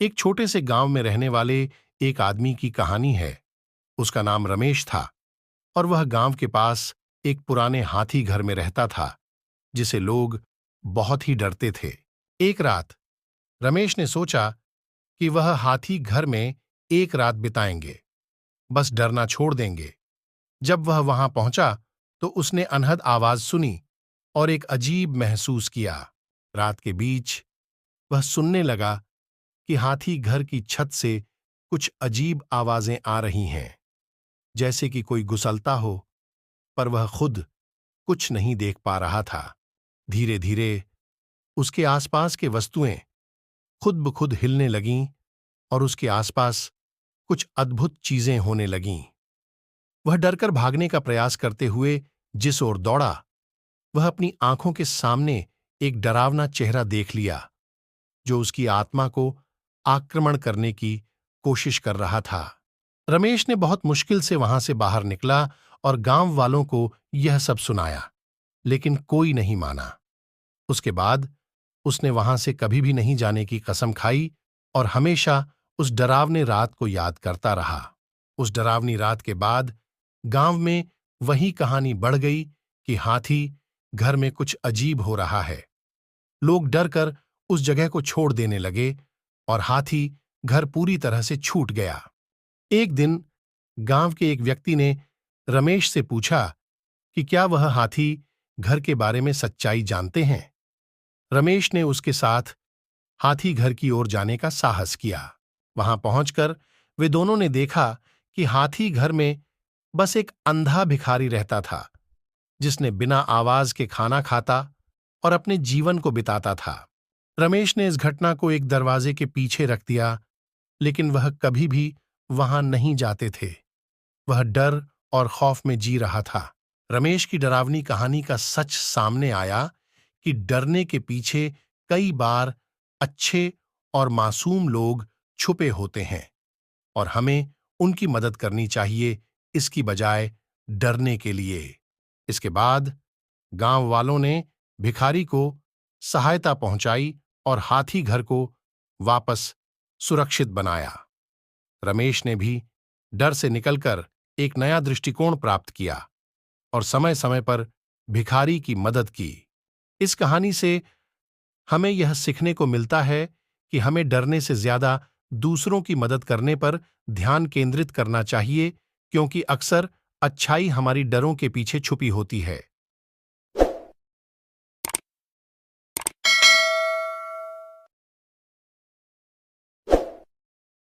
एक छोटे से गांव में रहने वाले एक आदमी की कहानी है। उसका नाम रमेश था और वह गांव के पास एक पुराने हाथी घर में रहता था, जिसे लोग बहुत ही डरते थे। एक रात रमेश ने सोचा कि वह हाथी घर में एक रात बिताएंगे, बस डरना छोड़ देंगे। जब वह वहां पहुंचा तो उसने अनहद आवाज सुनी और एक अजीब महसूस किया। रात के बीच वह सुनने लगा कि हाथी घर की छत से कुछ अजीब आवाजें आ रही हैं, जैसे कि कोई गुसलता हो, पर वह खुद कुछ नहीं देख पा रहा था। धीरे धीरे उसके आसपास के वस्तुएं खुद ब खुद हिलने लगीं और उसके आसपास कुछ अद्भुत चीजें होने लगीं। वह डरकर भागने का प्रयास करते हुए जिस ओर दौड़ा, वह अपनी आंखों के सामने एक डरावना चेहरा देख लिया, जो उसकी आत्मा को आक्रमण करने की कोशिश कर रहा था। रमेश ने बहुत मुश्किल से वहां से बाहर निकला और गांव वालों को यह सब सुनाया, लेकिन कोई नहीं माना। उसके बाद उसने वहां से कभी भी नहीं जाने की कसम खाई और हमेशा उस डरावने रात को याद करता रहा। उस डरावनी रात के बाद गांव में वही कहानी बढ़ गई कि हाथी घर में कुछ अजीब हो रहा है। लोग डर कर उस जगह को छोड़ देने लगे और हाथी घर पूरी तरह से छूट गया। एक दिन गांव के एक व्यक्ति ने रमेश से पूछा कि क्या वह हाथी घर के बारे में सच्चाई जानते हैं। रमेश ने उसके साथ हाथी घर की ओर जाने का साहस किया। वहां पहुंचकर वे दोनों ने देखा कि हाथी घर में बस एक अंधा भिखारी रहता था, जिसने बिना आवाज के खाना खाता और अपने जीवन को बिताता था। रमेश ने इस घटना को एक दरवाजे के पीछे रख दिया, लेकिन वह कभी भी वहां नहीं जाते थे। वह डर और खौफ में जी रहा था। रमेश की डरावनी कहानी का सच सामने आया कि डरने के पीछे कई बार अच्छे और मासूम लोग छुपे होते हैं और हमें उनकी मदद करनी चाहिए, इसकी बजाय डरने के लिए। इसके बाद गांव वालों ने भिखारी को सहायता पहुंचाई और हाथी घर को वापस सुरक्षित बनाया। रमेश ने भी डर से निकलकर एक नया दृष्टिकोण प्राप्त किया और समय समय पर भिखारी की मदद की। इस कहानी से हमें यह सीखने को मिलता है कि हमें डरने से ज्यादा दूसरों की मदद करने पर ध्यान केंद्रित करना चाहिए, क्योंकि अक्सर अच्छाई हमारी डरों के पीछे छुपी होती है।